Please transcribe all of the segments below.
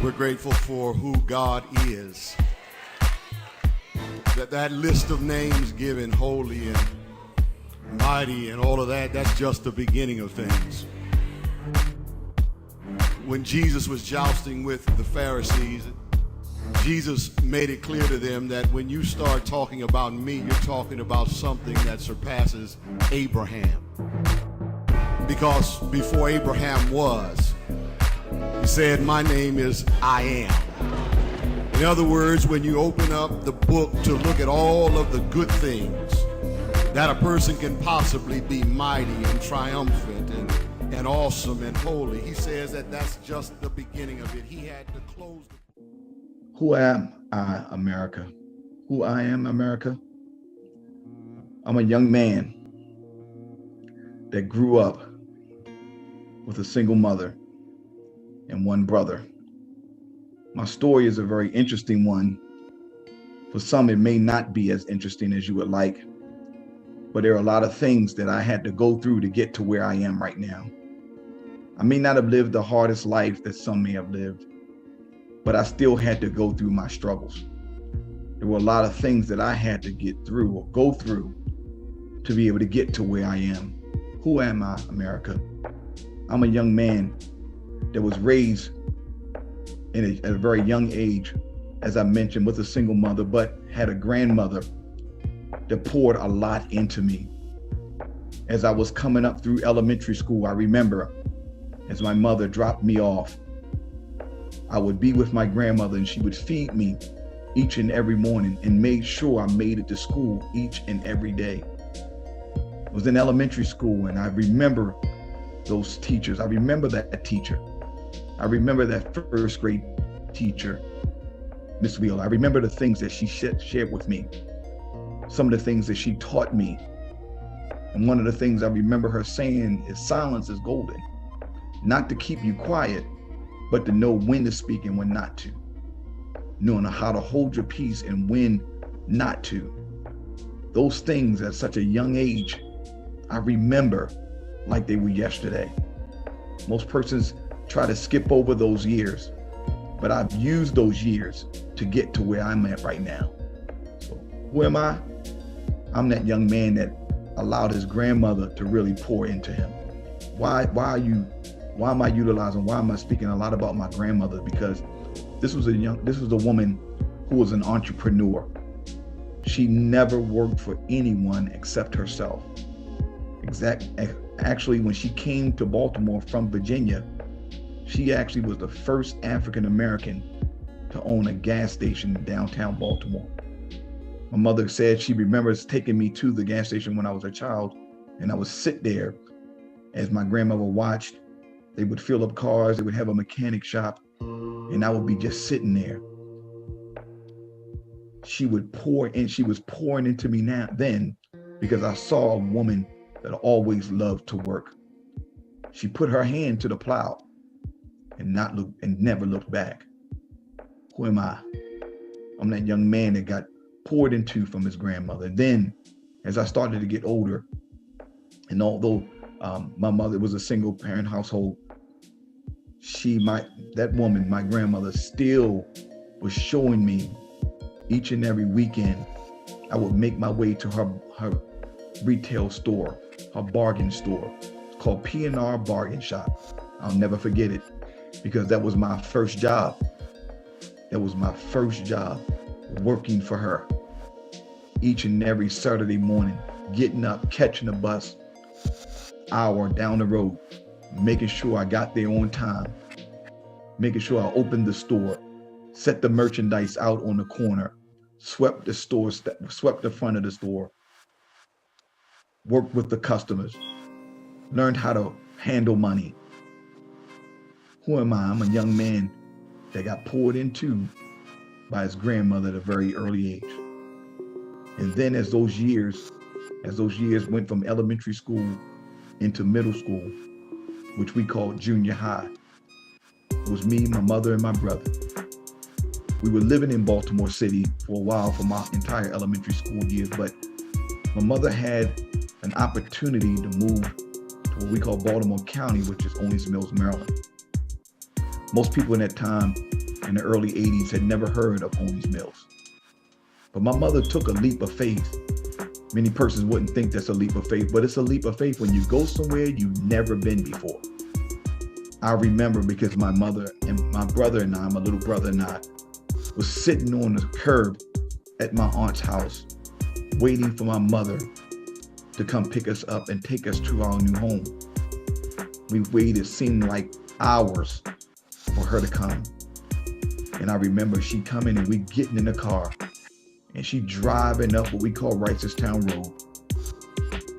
We're grateful for who God is. That list of names given, holy and mighty and all of that, that's just the beginning of things. When Jesus was jousting with the Pharisees, Jesus made it clear to them that when you start talking about me, you're talking about something that surpasses Abraham. Because before Abraham was, he said, my name is I am. In other words, when you open up the book to look at all of the good things that a person can possibly be, mighty and triumphant and awesome and holy, he says that that's just the beginning of it. He had to close the... Who am I, America? Who I am, America? I'm a young man that grew up with a single mother and one brother. My story is a very interesting one. For some, it may not be as interesting as you would like, but there are a lot of things that I had to go through to get to where I am right now. I may not have lived the hardest life that some may have lived, but I still had to go through my struggles. There were a lot of things that I had to get through or go through to be able to get to where I am. Who am I, America? I'm a young man that was raised at a very young age, as I mentioned, with a single mother, but had a grandmother that poured a lot into me. As I was coming up through elementary school, I remember as my mother dropped me off, I would be with my grandmother and she would feed me each and every morning and made sure I made it to school each and every day. I was in elementary school and I remember those teachers. I remember that teacher. I remember that first grade teacher, Miss Wheel. I remember the things that she shared with me, some of the things that she taught me. And one of the things I remember her saying is silence is golden. Not to keep you quiet, but to know when to speak and when not to. Knowing how to hold your peace and when not to. Those things at such a young age, I remember like they were yesterday. Most persons try to skip over those years, but I've used those years to get to where I'm at right now. So who am I? I'm that young man that allowed his grandmother to really pour into him. Why am I utilizing, why am I speaking a lot about my grandmother? Because this was a woman who was an entrepreneur. She never worked for anyone except herself. Actually, when she came to Baltimore from Virginia, she actually was the first African-American to own a gas station in downtown Baltimore. My mother said she remembers taking me to the gas station when I was a child, and I would sit there as my grandmother watched. They would fill up cars, they would have a mechanic shop, and I would be just sitting there. She would pour in, she was pouring into me then, because I saw a woman that always loved to work. She put her hand to the plow and never looked back. Who am I? I'm that young man that got poured into from his grandmother. Then, as I started to get older, and although my mother was a single parent household, that woman, my grandmother, still was showing me each and every weekend. I would make my way to her retail store, her bargain store. It's called P&R Bargain Shop. I'll never forget it because that was my first job. That was my first job, working for her. Each and every Saturday morning, getting up, catching a bus, hour down the road, making sure I got there on time, making sure I opened the store, set the merchandise out on the corner, swept the store, swept the front of the store, worked with the customers, learned how to handle money. Who am I? I'm a young man that got poured into by his grandmother at a very early age. And then as those years went from elementary school into middle school, which we called junior high, it was me, my mother, and my brother. We were living in Baltimore City for a while for my entire elementary school years, but my mother had an opportunity to move to what we call Baltimore County, which is Owings Mills, Maryland. Most people in that time in the early 80s had never heard of Owings Mills. But my mother took a leap of faith. Many persons wouldn't think that's a leap of faith, but it's a leap of faith when you go somewhere you've never been before. I remember because my mother and my brother and I, my little brother and I, was sitting on the curb at my aunt's house, waiting for my mother to come pick us up and take us to our new home. We waited, seemed like hours for her to come. And I remember she coming and we getting in the car and she driving up what we call Wrightstown Road,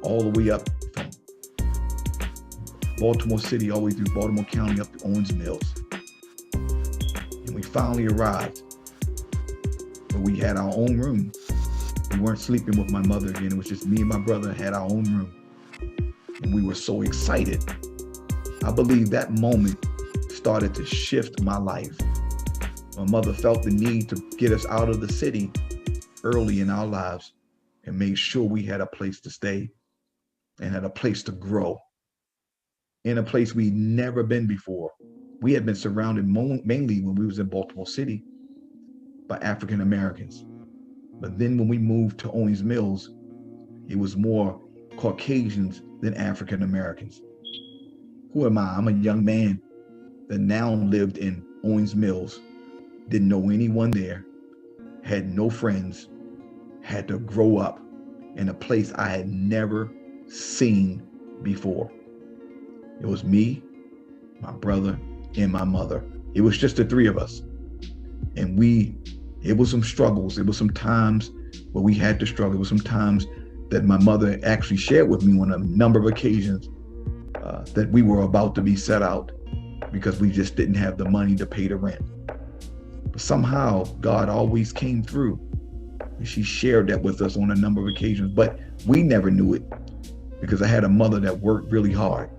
all the way up from Baltimore City, all the way through Baltimore County up to Owings Mills. And we finally arrived, but we had our own room. We weren't sleeping with my mother again. It was just me and my brother had our own room. And we were so excited. I believe that moment started to shift my life. My mother felt the need to get us out of the city early in our lives and made sure we had a place to stay and had a place to grow in a place we'd never been before. We had been surrounded mainly when we was in Baltimore City by African Americans. But then when we moved to Owings Mills, it was more Caucasians than African Americans. Who am I? I'm a young man that now lived in Owings Mills, didn't know anyone there, had no friends, had to grow up in a place I had never seen before. It was me, my brother, and my mother. It was just the three of us. And it was some struggles. It was some times where we had to struggle. It was some times that my mother actually shared with me on a number of occasions that we were about to be set out because we just didn't have the money to pay the rent. But somehow God always came through. And she shared that with us on a number of occasions, but we never knew it because I had a mother that worked really hard.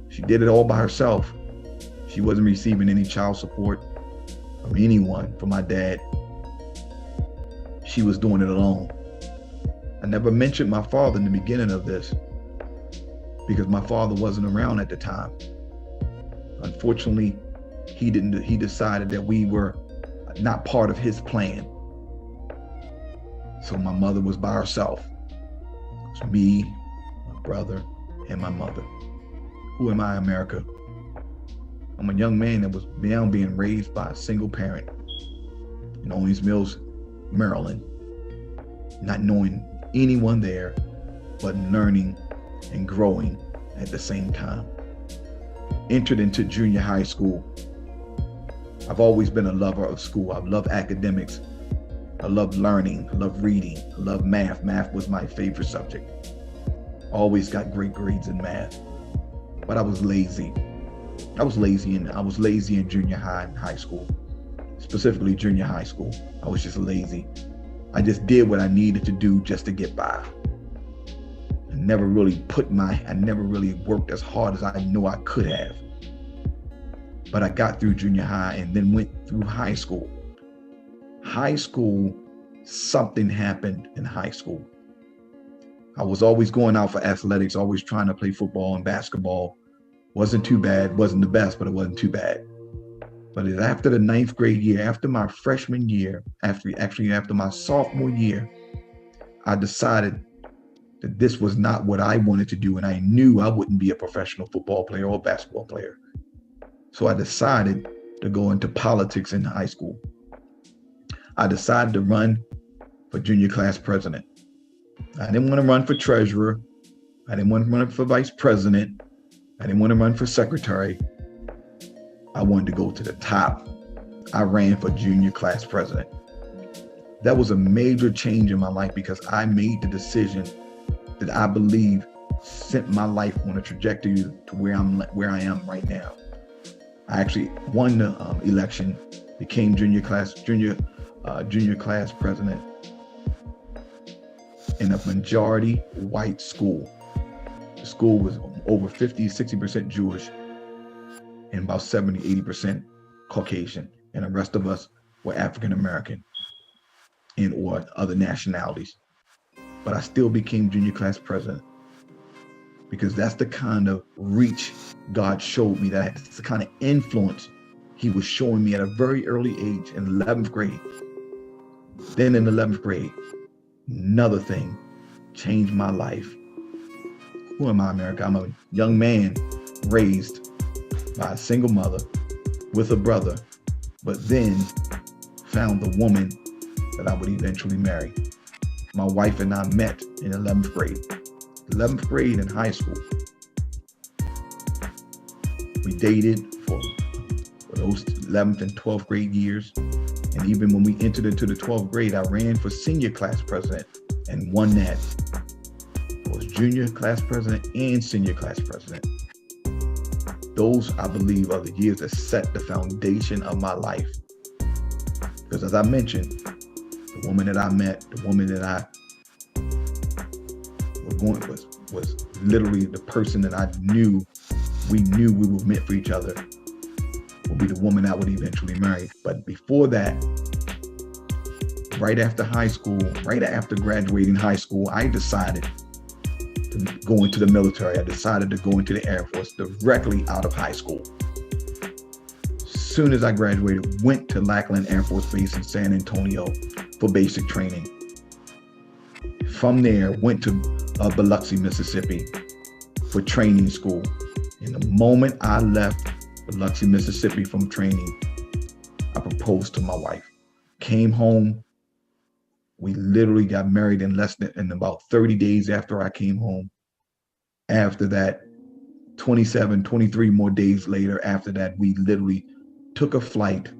She did it all by herself. She wasn't receiving any child support from anyone, from my dad. She was doing it alone. I never mentioned my father in the beginning of this because my father wasn't around at the time. Unfortunately, he decided that we were not part of his plan. So my mother was by herself. It was me, my brother, and my mother. Who am I, America? I'm a young man that was now being raised by a single parent in Owings Mills, Maryland, not knowing anyone there, but learning and growing at the same time. Entered into junior high school. I've always been a lover of school. I love academics. I love learning. I love reading. I love math. Math was my favorite subject. Always got great grades in math. But I was lazy. I was lazy in junior high and high school. Specifically junior high school. I was just lazy. I just did what I needed to do just to get by. I never really worked as hard as I knew I could have. But I got through junior high and then went through high school. High school, something happened in high school. I was always going out for athletics, always trying to play football and basketball. Wasn't too bad, wasn't the best, but it wasn't too bad. But after the 9th grade year, after my freshman year, after my sophomore year, I decided that this was not what I wanted to do, and I knew I wouldn't be a professional football player or basketball player. So I decided to go into politics in high school. I decided to run for junior class president. I didn't want to run for treasurer. I didn't want to run for vice president. I didn't want to run for secretary. I wanted to go to the top. I ran for junior class president. That was a major change in my life because I made the decision that I believe sent my life on a trajectory to where I am right now. I actually won the election, became junior class president in a majority white school. The school was over 50-60% Jewish and about 70-80% Caucasian, and the rest of us were African American and or other nationalities. But I still became junior class president because that's the kind of reach God showed me, that's the kind of influence he was showing me at a very early age in 11th grade. Then in 11th grade, another thing changed my life. Who am I, America? I'm a young man raised by a single mother with a brother, but then found the woman that I would eventually marry. My wife and I met in 11th grade. 11th grade in high school. We dated for those 11th and 12th grade years. And even when we entered into the 12th grade, I ran for senior class president and won that. I was junior class president and senior class president. Those, I believe, are the years that set the foundation of my life. Because as I mentioned, the woman that I met, the woman that I was literally the person that we knew we were meant for each other, would be the woman I would eventually marry. But before that, right after high school, right after graduating high school, I decided to go into the military. I decided to go into the Air Force directly out of high school. As soon as I graduated, went to Lackland Air Force Base in San Antonio for basic training. From there, went to Biloxi, Mississippi for training school. And the moment I left Biloxi, Mississippi from training, I proposed to my wife. Came home. We literally got married in about 30 days after I came home. After that, 23 more days later, after that, we literally took a flight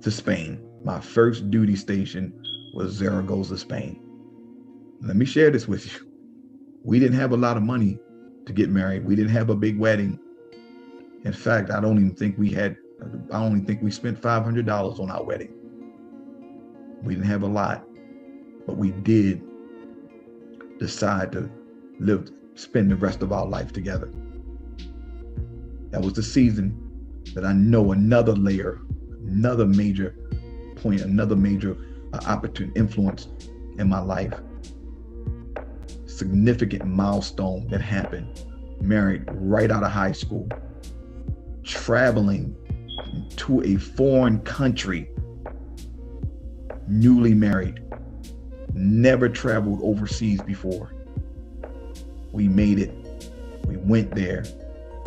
to Spain. My first duty station was Zaragoza, Spain. Let me share this with you. We didn't have a lot of money to get married. We didn't have a big wedding. In fact, I only think we spent $500 on our wedding. We didn't have a lot, but we did decide to spend the rest of our life together. That was the season that I know another layer, another major point, another major opportunity influence in my life. Significant milestone that happened. Married right out of high school, traveling to a foreign country, newly married, never traveled overseas before. We made it. We went there.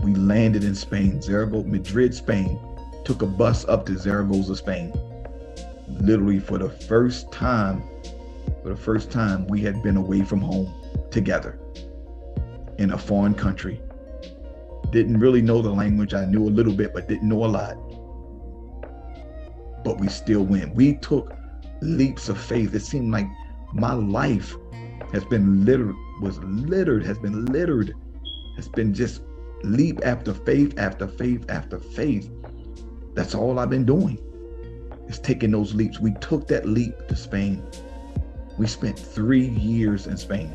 We landed in Spain, Madrid, Spain, took a bus up to Zaragoza, Spain. Literally for the first time, we had been away from home together in a foreign country. Didn't really know the language. I knew a little bit, but didn't know a lot. But we still went. We took leaps of faith. It seemed like my life has been littered, has been just leap after faith, after faith, after faith. That's all I've been doing, is taking those leaps. We took that leap to Spain. We spent 3 years in Spain.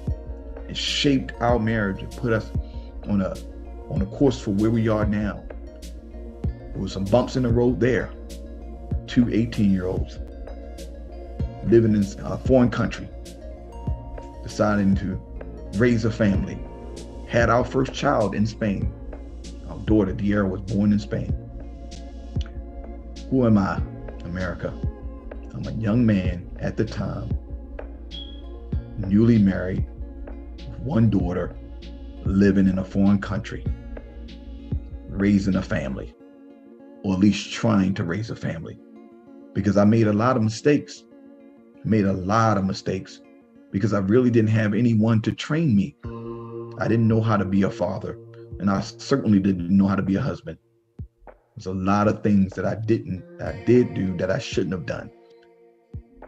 It shaped our marriage and put us on a course for where we are now. There was some bumps in the road there. 2 18-year-olds living in a foreign country, deciding to raise a family. Had our first child in Spain. Our daughter, Diera, was born in Spain. Who am I, America? I'm a young man at the time, newly married, with one daughter, living in a foreign country, raising a family, or at least trying to raise a family. Because I made a lot of mistakes. Because I really didn't have anyone to train me. I didn't know how to be a father, and I certainly didn't know how to be a husband. There's a lot of things that I did do that I shouldn't have done,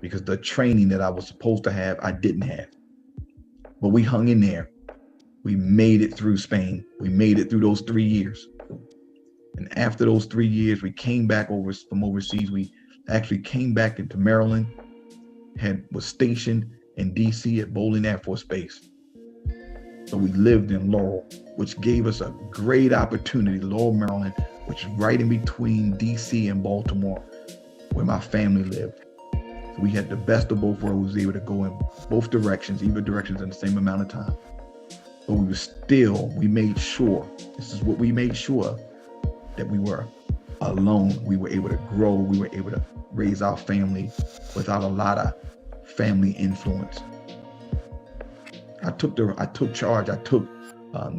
because the training that I was supposed to have, I didn't have. But we hung in there. We made it through Spain. We made it through those 3 years. And after those 3 years, we came back from overseas. We actually came back into Maryland, was stationed in DC at Bowling Air Force Base. So we lived in Laurel, which gave us a great opportunity. Laurel, Maryland, which is right in between DC and Baltimore, where my family lived. So we had the best of both worlds. We were able to go in both directions, either directions in the same amount of time. But we made sure, this is what we made sure, that we were alone, we were able to grow. We were able to raise our family without a lot of family influence. I took charge. I took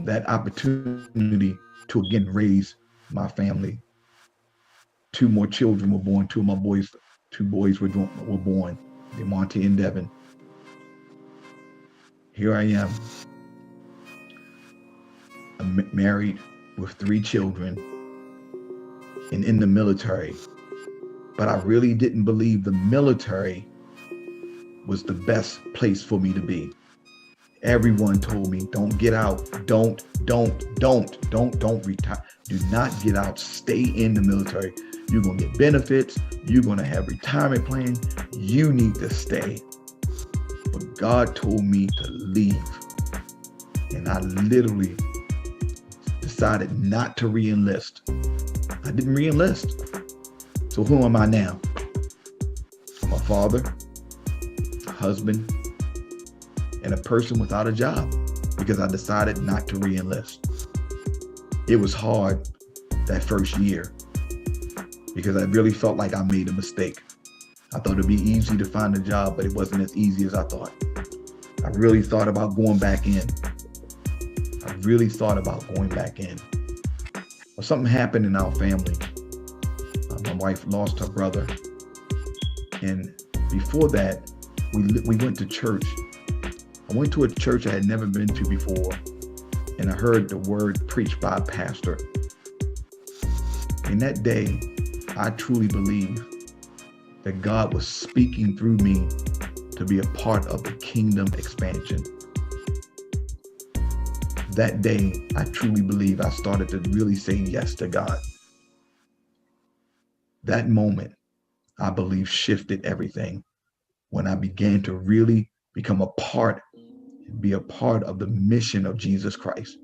that opportunity to again raise my family. 2 more children were born. 2 boys were born, DUANTE and Devin. Here I am. I'm married with 3 children and in the military. But I really didn't believe the military was the best place for me to be. Everyone told me, don't get out. Don't retire. Do not get out. Stay in the military. You're going to get benefits. You're going to have retirement plan. You need to stay. But God told me to leave. And I literally decided not to re-enlist. I didn't re-enlist. So who am I now? I'm a father, a husband, and a person without a job because I decided not to re-enlist. It was hard that first year because I really felt like I made a mistake. I thought it'd be easy to find a job, but it wasn't as easy as I thought. I really thought about going back in. Well, something happened in our family. My wife lost her brother. And before that, we went to church. I went to a church I had never been to before, and I heard the word preached by a pastor. And that day, I truly believe that God was speaking through me to be a part of the kingdom expansion. That day, I truly believe I started to really say yes to God. That moment, I believe, shifted everything when I began to really become be a part of the mission of Jesus Christ.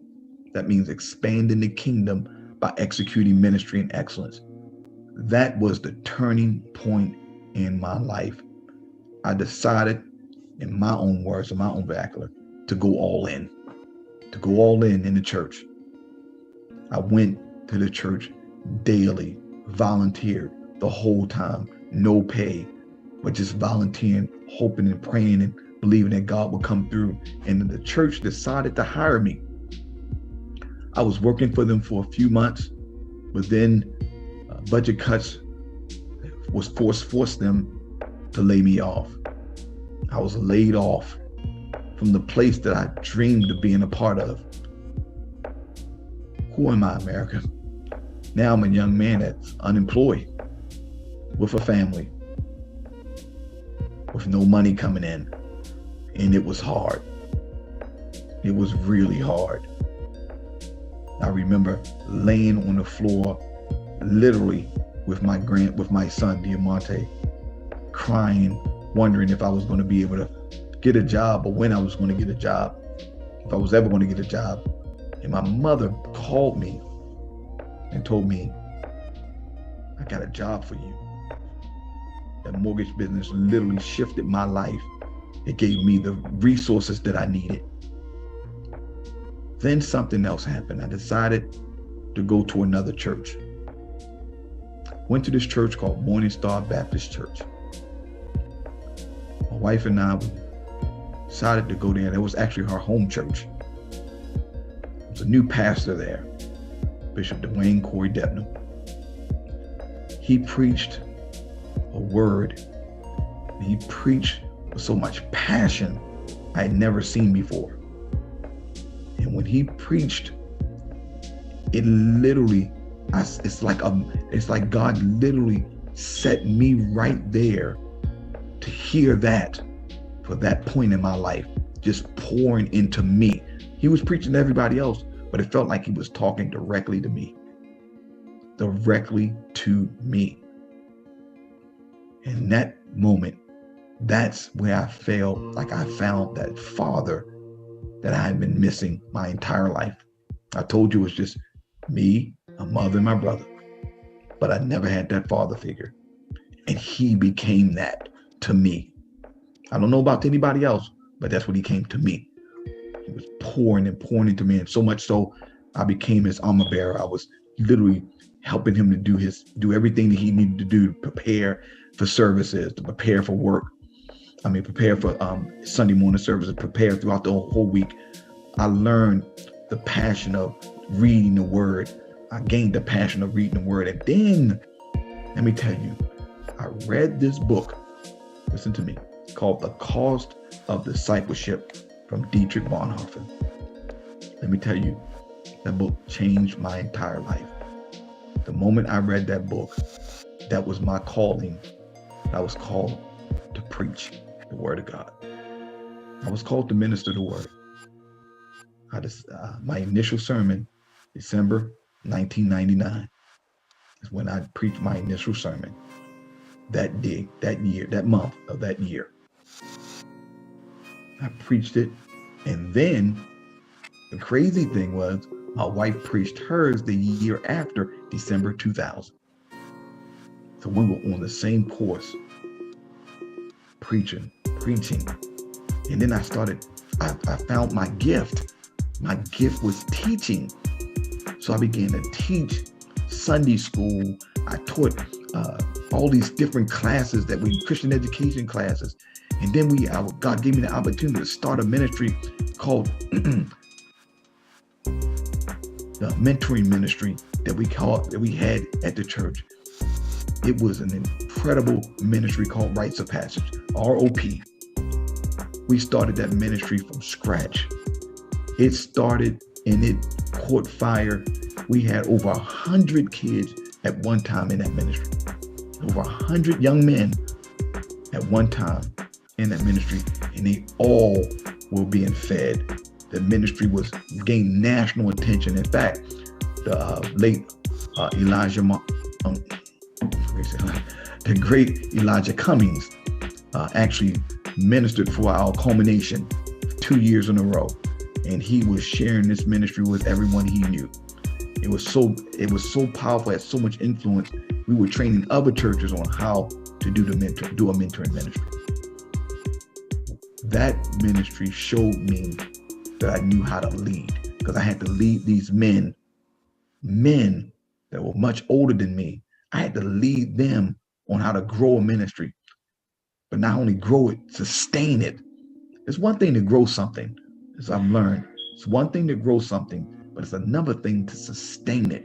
That means expanding the kingdom by executing ministry and excellence. That was the turning point in my life. I decided, in my own words, in my own vernacular, to go all in the church. I went to the church daily, volunteered the whole time, no pay, but just volunteering, hoping and praying and believing that God would come through. And the church decided to hire me. I was working for them for a few months, but then budget cuts forced them to lay me off. I was laid off from the place that I dreamed of being a part of. Who am I, America? Now I'm a young man that's unemployed, with a family, with no money coming in. And it was hard. It was really hard. I remember laying on the floor, literally with my son, Diamante, crying, wondering if I was going to be able to get a job or when I was going to get a job, if I was ever going to get a job. And my mother called me and told me, I got a job for you. That mortgage business literally shifted my life. It gave me the resources that I needed. Then something else happened. I decided to go to another church. Went to this church called Morning Star Baptist Church. My wife and I decided to go there. It was actually her home church. There was a new pastor there, Bishop Dwayne. He preached a word. And he preached with so much passion I had never seen before. And when he preached, it literally, it's like God literally set me right there to hear that for that point in my life, just pouring into me. He was preaching to everybody else, but it felt like he was talking directly to me. In that moment, that's where I felt like I found that father that I had been missing my entire life. I told you it was just me, a mother, and my brother, but I never had that father figure. And he became that to me. I don't know about anybody else, but that's what he came to me. He was pouring and pouring into me, and so much so I became his armor bearer. I was literally helping him to do everything that he needed to do to prepare for services, to prepare for work. Prepare for Sunday morning services, prepare throughout the whole week. I learned the passion of reading the word. I gained the passion of reading the word. And then, let me tell you, I read this book, listen to me, called The Cost of Discipleship from Dietrich Bonhoeffer. Let me tell you, that book changed my entire life. The moment I read that book, that was my calling. I was called to preach the word of God. I was called to minister the word. My initial sermon, December 1999, is when I preached my initial sermon. That month of that year. I preached it, and then the crazy thing was my wife preached hers the year after, December 2000. So we were on the same course, preaching. And then I found my gift. My gift was teaching. So I began to teach Sunday school. I taught all these different classes Christian education classes. And then God gave me the opportunity to start a ministry called the mentoring ministry that we had at the church. It was an incredible ministry called Rites of Passage, ROP. We started that ministry from scratch. It started and it caught fire. We had over 100 kids at one time in that ministry. Over 100 young men at one time in that ministry, and they all were being fed. The ministry was gaining national attention. In fact, the late the great Elijah Cummings actually ministered for our culmination 2 years in a row, and he was sharing this ministry with everyone he knew. It was so powerful, had so much influence. We were training other churches on how to do a mentoring ministry. That ministry showed me that I knew how to lead, because I had to lead these men that were much older than me. I had to lead them on how to grow a ministry, but not only grow it, sustain it. It's one thing to grow something, as I've learned. It's one thing to grow something, but it's another thing to sustain it.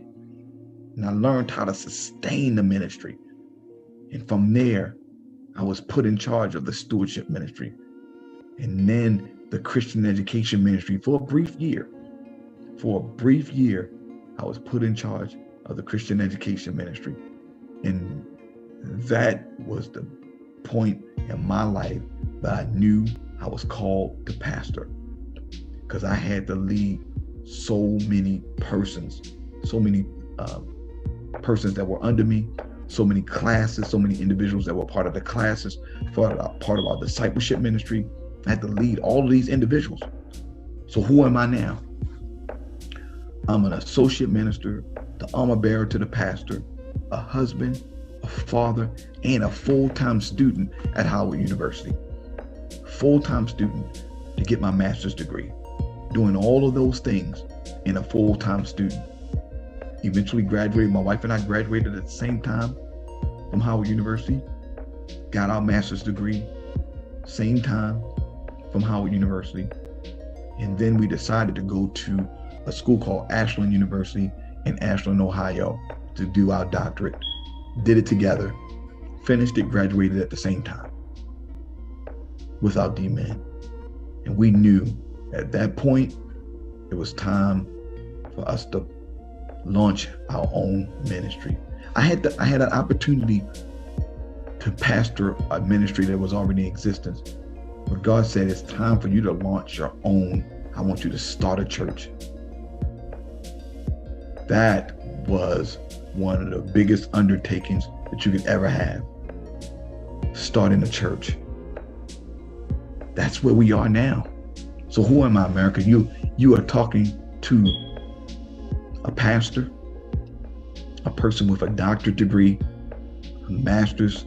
And I learned how to sustain the ministry. And from there, I was put in charge of the stewardship ministry, and then the Christian education ministry for a brief year. For a brief year, I was put in charge of the Christian education ministry. And that was the point in my life that I knew I was called to pastor, because I had to lead so many persons that were under me, so many classes, so many individuals that were part of the classes, part of our discipleship ministry. I had to lead all of these individuals. So who am I now? I'm an associate minister, the armor bearer to the pastor, a husband, a father, and a full-time student at Howard University. Full-time student to get my master's degree. Doing all of those things in a full-time student. Eventually graduated. My wife and I graduated at the same time from Howard University. Got our master's degree, same time from Howard University. And then we decided to go to a school called Ashland University in Ashland, Ohio, to do our doctorate. Did it together, finished it, graduated at the same time with our D-Min. And we knew at that point, it was time for us to launch our own ministry. I had an opportunity to pastor a ministry that was already in existence. But God said, it's time for you to launch your own. I want you to start a church. That was one of the biggest undertakings that you could ever have. Starting a church. That's where we are now. So who am I, America? You are talking to a pastor, a person with a doctorate degree, a master's,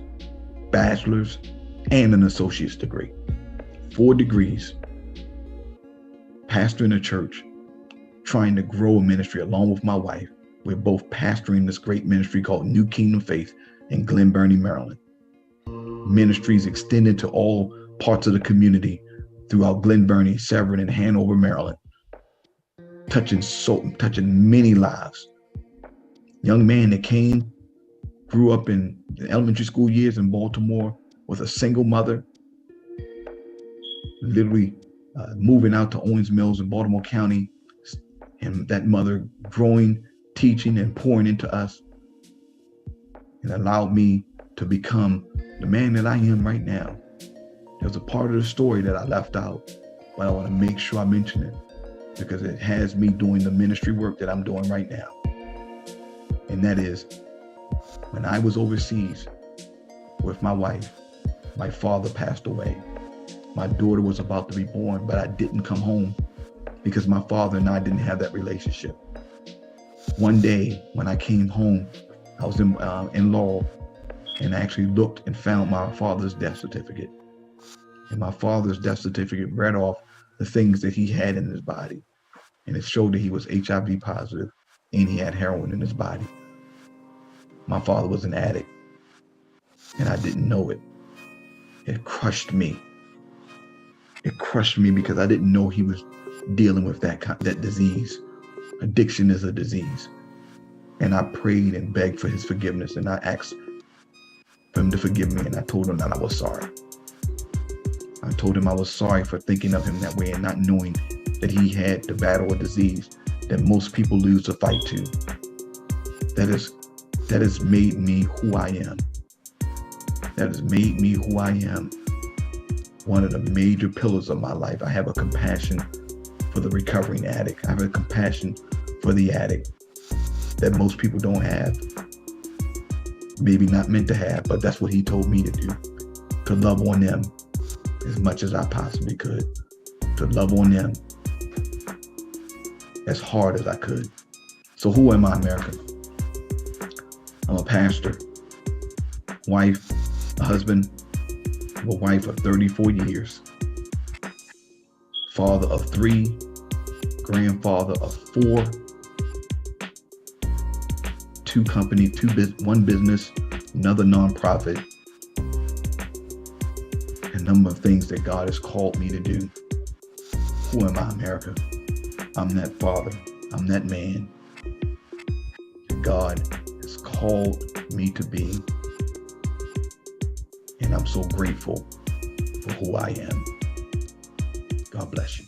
bachelor's, and an associate's degree. 4 degrees, pastoring a church, trying to grow a ministry along with my wife, We're both pastoring this great ministry called New Kingdom Faith in Glen Burnie, Maryland. Ministries extended to all parts of the community throughout Glen Burnie, Severn, and Hanover, Maryland, touching many lives. Young man that grew up in elementary school years in Baltimore with a single mother, literally moving out to Owings Mills in Baltimore County, and that mother growing, teaching, and pouring into us, and allowed me to become the man that I am right now. There's a part of the story that I left out, but I want to make sure I mention it because it has me doing the ministry work that I'm doing right now. And that is, when I was overseas with my wife, my father passed away. My daughter was about to be born, but I didn't come home because my father and I didn't have that relationship. One day when I came home, I was in Laurel, and I actually looked and found my father's death certificate. And my father's death certificate read off the things that he had in his body. And it showed that he was HIV positive and he had heroin in his body. My father was an addict, and I didn't know it. It crushed me. It crushed me because I didn't know he was dealing with that disease. Addiction is a disease. And I prayed and begged for his forgiveness, and I asked for him to forgive me, and I told him that I was sorry. I told him I was sorry for thinking of him that way and not knowing that he had to battle a disease that most people lose the fight to. That has made me who I am. That has made me who I am. One of the major pillars of my life. I have a compassion for the recovering addict. I have a compassion for the addict that most people don't have. Maybe not meant to have, but that's what he told me to do. To love on them as much as I possibly could. To love on them as hard as I could. So who am I, America? I'm a pastor, wife, a husband, a wife of 34 years, father of 3, grandfather of 4, 2 companies, 1 business, another nonprofit, a number of things that God has called me to do. Who am I, America? I'm that father. I'm that man that God has called me to be. And I'm so grateful for who I am. God bless you.